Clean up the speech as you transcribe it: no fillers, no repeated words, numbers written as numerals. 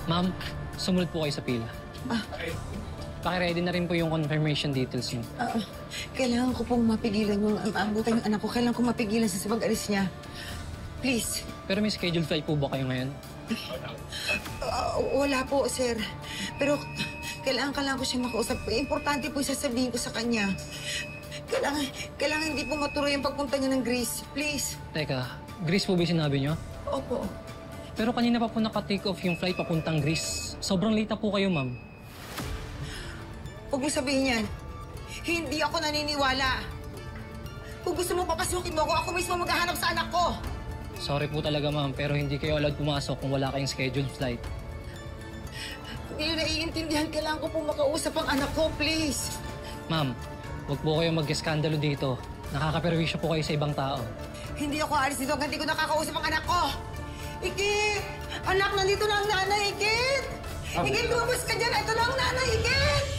Ma'am, sumunod po kayo sa pila. Paki-ready na rin po yung confirmation details niyo. Kailangan ko pong mapigilan yung abutan yung anak ko. Kailangan ko mapigilan sa pag-alis niya. Please. Pero may scheduled flight po ba kayo ngayon? Wala po, sir. Pero kailangan ko siyang makausap. Importante po yung sasabihin ko sa kanya. Kailangan hindi po matuloy yung pagpunta niya ng Greece. Please. Teka, Greece po ba yung sinabi niyo? Opo. Pero kanina pa po naka-take off yung flight papuntang Greece. Sobrang late na po kayo, ma'am. Huwag mo sabihin yan. Hindi ako naniniwala. Kung gusto mo papasukin mo ako mismo maghahanap sa anak ko. Sorry po talaga, ma'am, pero hindi kayo allowed pumasok kung wala kayong scheduled flight. Hindi nyo naiintindihan. Kailangan ko pong makausap ang anak ko, please. Ma'am, huwag po kayong mag-eskandalo dito. Nakakaperwisyo po kayo sa ibang tao. Hindi ako alis dito hanggang hindi ko nakakausap ang anak ko. Ikit! Anak, nandito na ang nanay, Ikit! Ikit, lumabas ka dyan! Ito na ang nanay, Ikit!